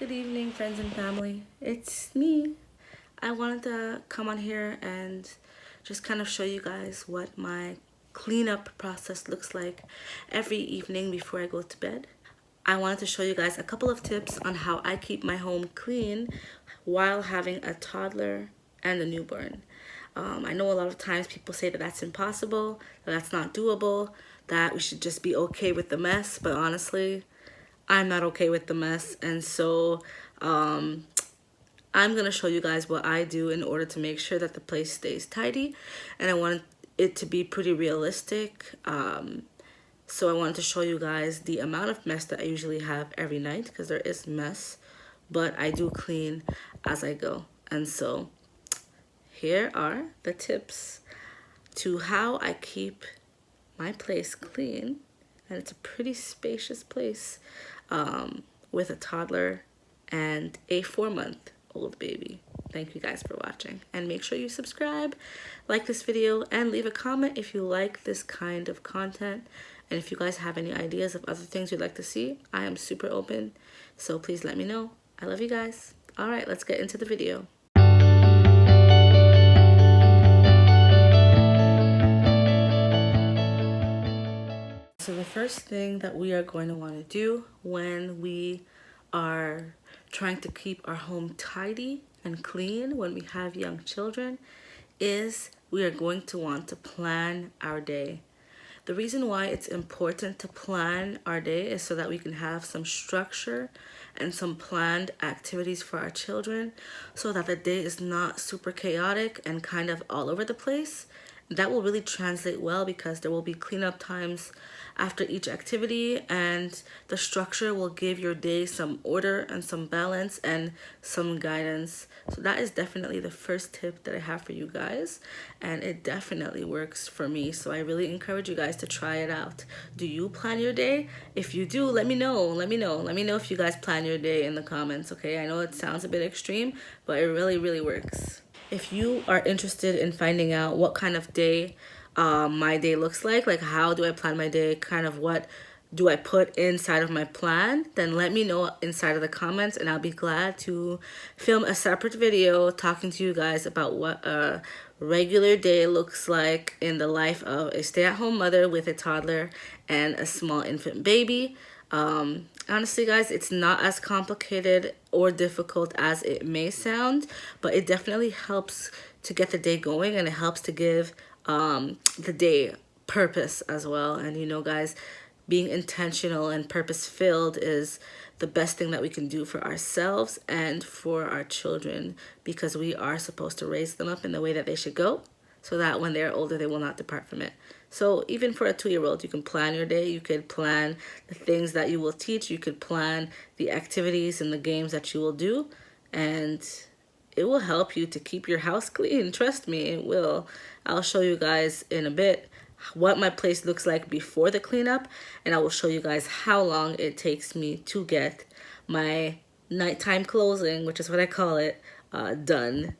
Good evening, friends and family. It's me. I wanted to come on here and just kind of show you guys what my cleanup process looks like every evening before I go to bed. I wanted to show you guys a couple of tips on how I keep my home clean while having a toddler and a newborn. I know a lot of times people say that that's impossible, that that's not doable, that we should just be okay with the mess, but honestly, I'm not okay with the mess, and so I'm gonna show you guys what I do in order to make sure that the place stays tidy, and I want it to be pretty realistic. So I wanted to show you guys the amount of mess that I usually have every night, because there is mess, but I do clean as I go. And so here are the tips to how I keep my place clean, and it's a pretty spacious place with a toddler and a 4-month-old baby. Thank you guys for watching, and make sure you subscribe, like this video, and leave a comment if you like this kind of content. And if you guys have any ideas of other things you'd like to see, I am super open, so please let me know. I love you guys. All right, let's get into the video. So the first thing that we are going to want to do when we are trying to keep our home tidy and clean when we have young children is we are going to want to plan our day. The reason why it's important to plan our day is so that we can have some structure and some planned activities for our children, so that the day is not super chaotic and kind of all over the place. That will really translate well, because there will be cleanup times after each activity, and the structure will give your day some order and some balance and some guidance. So that is definitely the first tip that I have for you guys, and it definitely works for me. So I really encourage you guys to try it out. Do you plan your day? If you do, let me know. Let me know if you guys plan your day in the comments, okay? I know it sounds a bit extreme, but it really works. If you are interested in finding out what kind of day my day looks like how do I plan my day, kind of what do I put inside of my plan, then let me know inside of the comments, and I'll be glad to film a separate video talking to you guys about what a regular day looks like in the life of a stay-at-home mother with a toddler and a small infant baby. Honestly, guys, it's not as complicated or difficult as it may sound, but it definitely helps to get the day going, and it helps to give the day purpose as well. And you know, guys, being intentional and purpose-filled is the best thing that we can do for ourselves and for our children, because we are supposed to raise them up in the way that they should go, so that when they're older, they will not depart from it. So even for a 2-year-old, you can plan your day. You could plan the things that you will teach. You could plan the activities and the games that you will do. And it will help you to keep your house clean. Trust me, it will. I'll show you guys in a bit what my place looks like before the cleanup. And I will show you guys how long it takes me to get my nighttime closing, which is what I call it, done.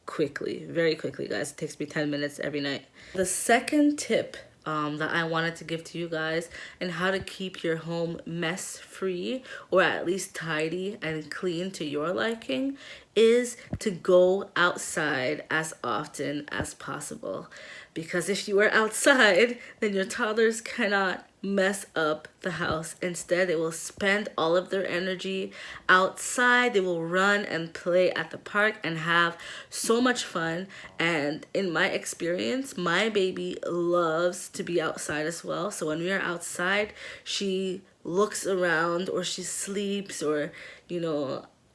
Quickly, very quickly, guys. It takes me 10 minutes every night. The second tip that I wanted to give to you guys, and how to keep your home mess free, or at least tidy and clean to your liking, is to go outside as often as possible. Because if you are outside, then your toddlers cannot mess up the house. Instead, they will spend all of their energy outside. They will run and play at the park and have so much fun. And in my experience, my baby loves to be outside as well. So when we are outside, she looks around, or she sleeps, or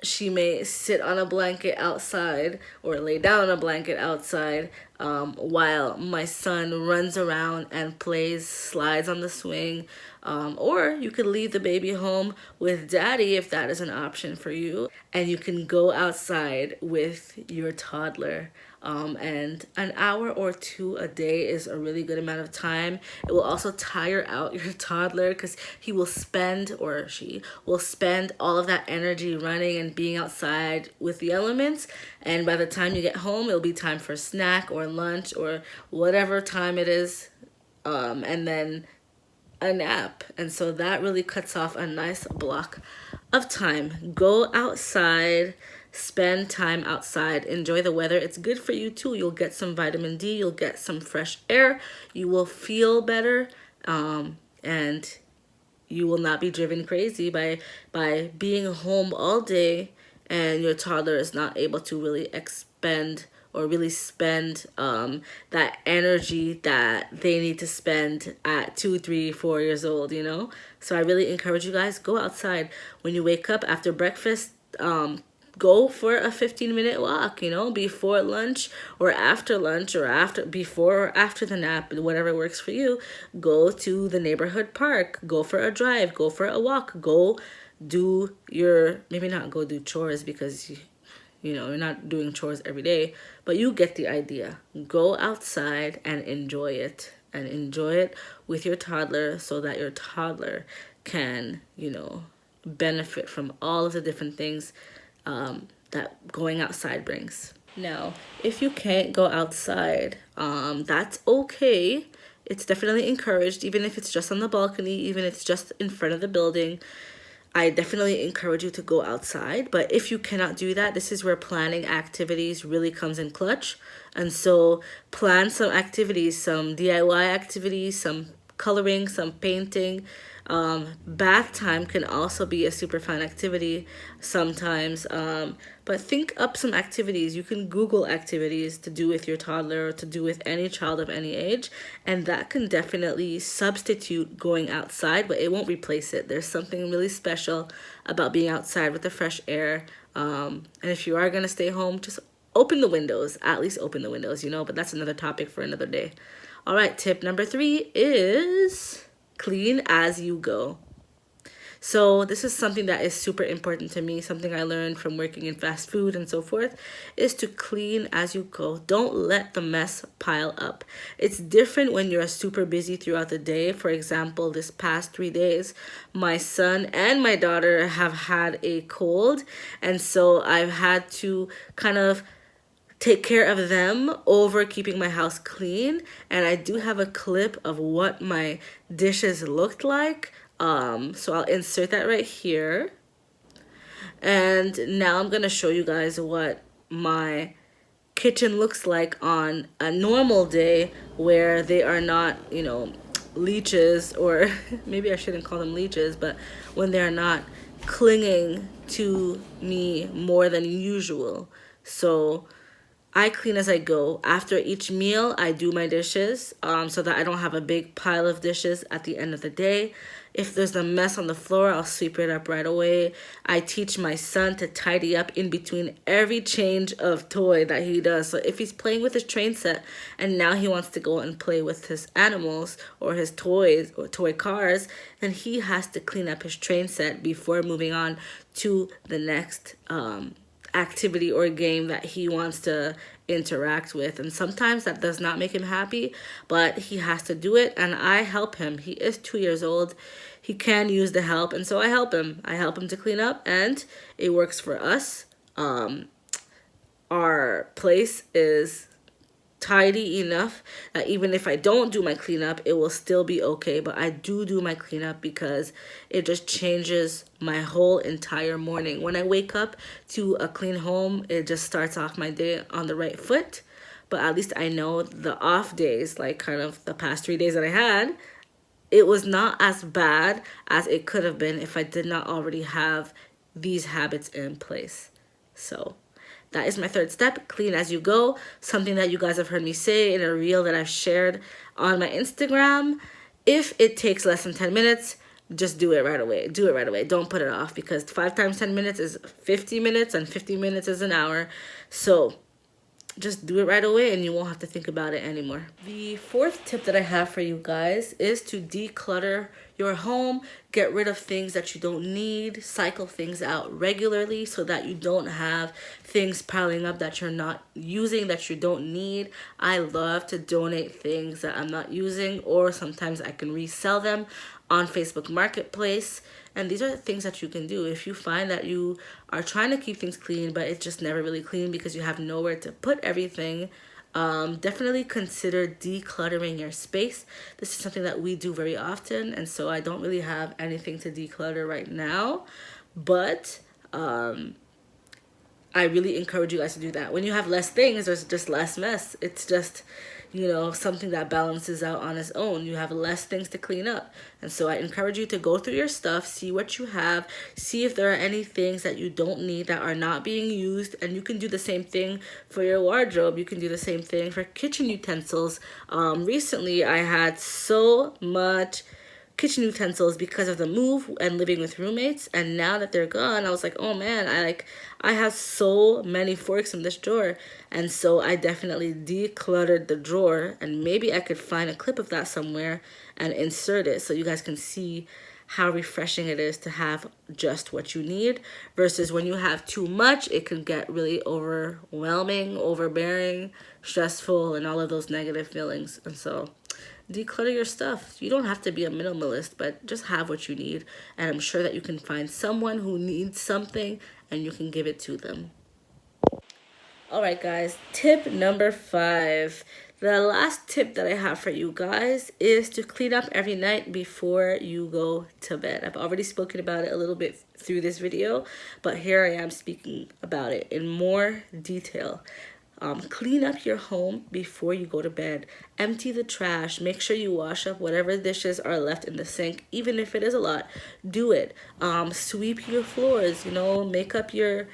she may sit on a blanket outside or lay down on a blanket outside, while my son runs around and plays, slides on the swing. Or you could leave the baby home with daddy if that is an option for you, and you can go outside with your toddler. And an hour or two a day is a really good amount of time. It will also tire out your toddler, because he will spend, or she will spend, all of that energy running and being outside with the elements. And by the time you get home, it'll be time for a snack or lunch or whatever time it is, and then a nap. And so that really cuts off a nice block of time. Go outside, spend time outside, enjoy the weather. It's good for you too. You'll get some vitamin D, you'll get some fresh air, you will feel better, and you will not be driven crazy by being home all day and your toddler is not able to really expend or really spend that energy that they need to spend at 2, 3, 4 years old, you know. So I really encourage you guys, go outside when you wake up after breakfast. Go for a 15-minute walk, you know, before lunch or after lunch, or before or after the nap, whatever works for you. Go to the neighborhood park, go for a drive, go for a walk, go do your, maybe not go do chores because you know, you're not doing chores every day, but you get the idea. Go outside and enjoy it, and enjoy it with your toddler so that your toddler can, you know, benefit from all of the different things that going outside brings. Now, if you can't go outside, that's okay. It's definitely encouraged, even if it's just on the balcony, even if it's just in front of the building. I definitely encourage you to go outside. But if you cannot do that, this is where planning activities really comes in clutch. And so plan some activities, some DIY activities, some coloring, some painting. Bath time can also be a super fun activity sometimes. But think up some activities. You can Google activities to do with your toddler or to do with any child of any age. And that can definitely substitute going outside, but it won't replace it. There's something really special about being outside with the fresh air. And if you are going to stay home, just open the windows. At least open the windows, you know, but that's another topic for another day. All right, tip number 3 is clean as you go. So this is something that is super important to me, something I learned from working in fast food and so forth, is to clean as you go. Don't let the mess pile up. It's different when you're super busy throughout the day. For example, this past 3 days, my son and my daughter have had a cold, and so I've had to kind of take care of them over keeping my house clean. And I do have a clip of what my dishes looked like. So I'll insert that right here. And now I'm gonna show you guys what my kitchen looks like on a normal day where they are not, you know, leeches, or maybe I shouldn't call them leeches, but when they're not clinging to me more than usual. So I clean as I go. After each meal, I do my dishes so that I don't have a big pile of dishes at the end of the day. If there's a mess on the floor, I'll sweep it up right away. I teach my son to tidy up in between every change of toy that he does. So if he's playing with his train set and now he wants to go and play with his animals or his toys or toy cars, then he has to clean up his train set before moving on to the next activity or game that he wants to interact with. And sometimes that does not make him happy, but he has to do it, and I help him. He is 2 years old. He can use the help, and so I help him. I help him to clean up, and it works for us. Our place is tidy enough that even if I don't do my cleanup, it will still be okay. But I do my cleanup because it just changes my whole entire morning. When I wake up to a clean home, it just starts off my day on the right foot. But at least I know the off days, like kind of the past 3 days that I had, it was not as bad as it could have been if I did not already have these habits in place. So that is my 3rd step, clean as you go. Something that you guys have heard me say in a reel that I've shared on my Instagram. If it takes less than 10 minutes, just do it right away. Do it right away. Don't put it off, because 5 times 10 minutes is 50 minutes and 50 minutes is an hour. So just do it right away and you won't have to think about it anymore. The 4th tip that I have for you guys is to declutter your home. Get rid of things that you don't need. Cycle things out regularly so that you don't have things piling up that you're not using, that you don't need. I love to donate things that I'm not using, or sometimes I can resell them on Facebook Marketplace. And these are the things that you can do if you find that you are trying to keep things clean, but it's just never really clean because you have nowhere to put everything. Definitely consider decluttering your space. This is something that we do very often, and so I don't really have anything to declutter right now. but I really encourage you guys to do that. When you have less things, there's just less mess. It's just, you know, something that balances out on its own. You have less things to clean up. And so I encourage you to go through your stuff, see what you have, see if there are any things that you don't need that are not being used. And you can do the same thing for your wardrobe. You can do the same thing for kitchen utensils. Recently, I had so much kitchen utensils because of the move and living with roommates, and now that they're gone, I was like, oh man, I have so many forks in this drawer. And so I definitely decluttered the drawer, and maybe I could find a clip of that somewhere and insert it so you guys can see how refreshing it is to have just what you need, versus when you have too much, it can get really overwhelming, overbearing, stressful, and all of those negative feelings. And so declutter your stuff. You don't have to be a minimalist, but just have what you need. And I'm sure that you can find someone who needs something and you can give it to them. All right, guys, tip number 5. The last tip that I have for you guys is to clean up every night before you go to bed. I've already spoken about it a little bit through this video, but here I am speaking about it in more detail. Clean up your home before you go to bed. Empty the trash. Make sure you wash up whatever dishes are left in the sink, even if it is a lot. Do it. Sweep your floors. You know, make up your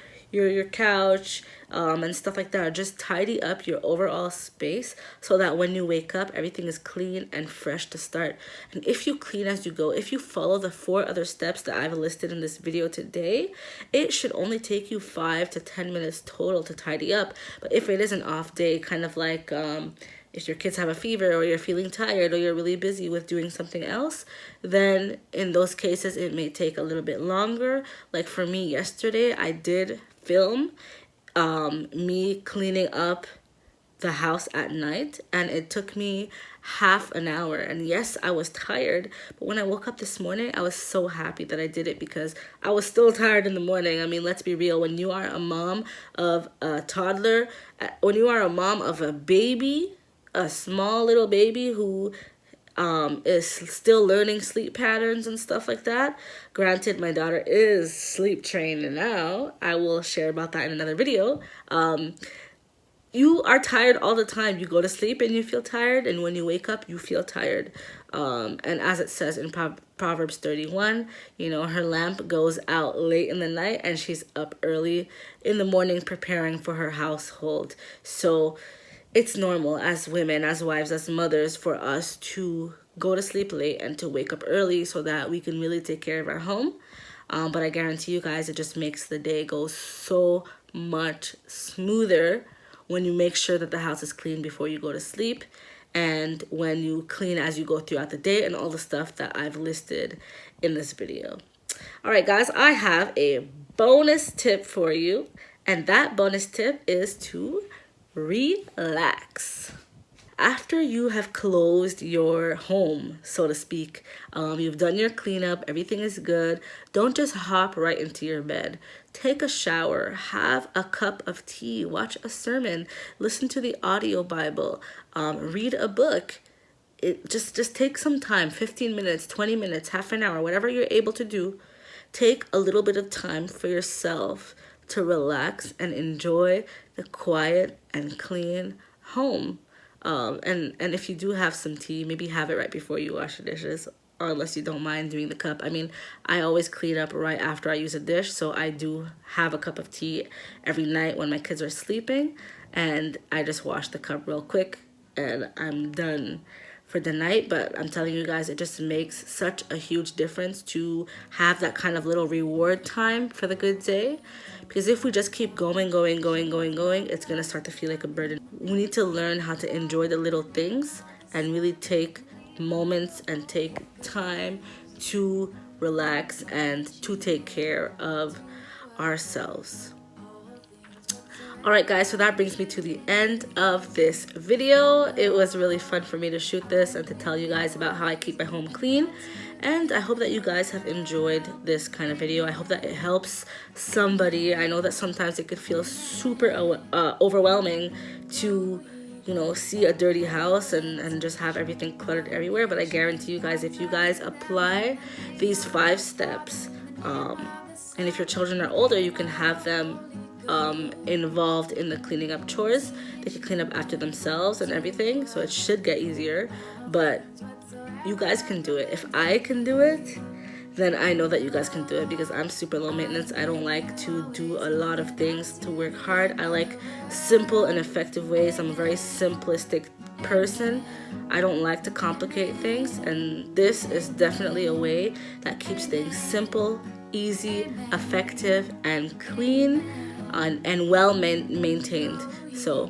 couch and stuff like that. Just tidy up your overall space so that when you wake up, everything is clean and fresh to start. And if you clean as you go, if you follow the 4 other steps that I've listed in this video today, it should only take you 5 to 10 minutes total to tidy up. But if it is an off day, kind of like if your kids have a fever, or you're feeling tired, or you're really busy with doing something else, then in those cases it may take a little bit longer. Like for me yesterday, I did film me cleaning up the house at night, and it took me half an hour. And yes, I was tired, but when I woke up this morning, I was so happy that I did it, because I was still tired in the morning. I mean, let's be real. When you are a mom of a toddler, when you are a mom of a baby, a small little baby who is still learning sleep patterns and stuff like that. Granted, my daughter is sleep trained now. I will share about that in another video. You are tired all the time. You go to sleep and you feel tired, and when you wake up, you feel tired. And as it says in Proverbs 31, you know, her lamp goes out late in the night and she's up early in the morning preparing for her household. So it's normal as women, as wives, as mothers, for us to go to sleep late and to wake up early so that we can really take care of our home. But I guarantee you guys, it just makes the day go so much smoother when you make sure that the house is clean before you go to sleep, and when you clean as you go throughout the day, and all the stuff that I've listed in this video. All right, guys, I have a bonus tip for you, and that bonus tip is to relax. After you have closed your home, so to speak, you've done your cleanup, everything is good, don't just hop right into your bed. Take a shower, have a cup of tea, watch a sermon, listen to the audio Bible, read a book. Just take some time, 15 minutes, 20 minutes, half an hour, whatever you're able to do. Take a little bit of time for yourself to relax and enjoy the quiet and clean home. And if you do have some tea, maybe have it right before you wash the dishes, or unless you don't mind doing the cup. I mean, I always clean up right after I use a dish, so I do have a cup of tea every night when my kids are sleeping, and I just wash the cup real quick and I'm done for the night. But I'm telling you guys, it just makes such a huge difference to have that kind of little reward time for the good day. Because if we just keep going, it's going to start to feel like a burden. We need to learn how to enjoy the little things and really take moments and take time to relax and to take care of ourselves. All right, guys, so that brings me to the end of this video. It was really fun for me to shoot this and to tell you guys about how I keep my home clean. And I hope that you guys have enjoyed this kind of video. I hope that it helps somebody. I know that sometimes it could feel super overwhelming to, you know, see a dirty house and just have everything cluttered everywhere. But I guarantee you guys, if you guys apply these 5 steps, And if your children are older, you can have them involved in the cleaning up chores. They can clean up after themselves and everything, so it should get easier. But you guys can do it. If I can do it, then I know that you guys can do it, because I'm super low maintenance. I don't like to do a lot of things to work hard. I like simple and effective ways. I'm a very simplistic person. I don't like to complicate things, and this is definitely a way that keeps things simple, easy, effective, and clean, and well maintained. So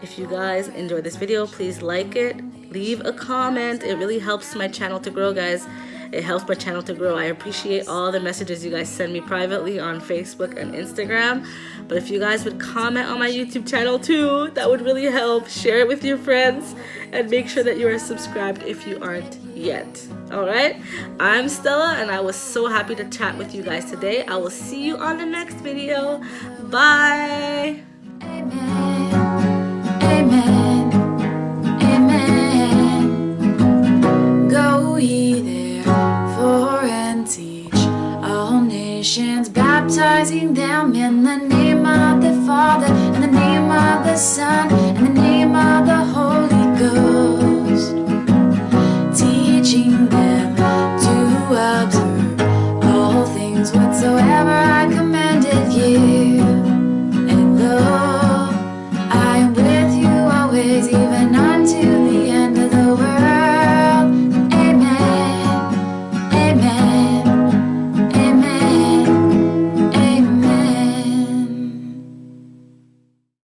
if you guys enjoyed this video, please like it, leave a comment. It really helps my channel to grow, guys. It helps my channel to grow. I appreciate all the messages you guys send me privately on Facebook and Instagram. But if you guys would comment on my YouTube channel too, that would really help. Share it with your friends, and make sure that you are subscribed if you aren't yet. Alright? I'm Stella, and I was so happy to chat with you guys today. I will see you on the next video. Bye! Amen. Amen. Amen. Go ye therefore and teach all nations, baptizing them in the name of the Father, and the name of the Son, and the name of the Holy Ghost, teaching them to observe all things whatsoever I commanded you. And lo, I am with you always, even unto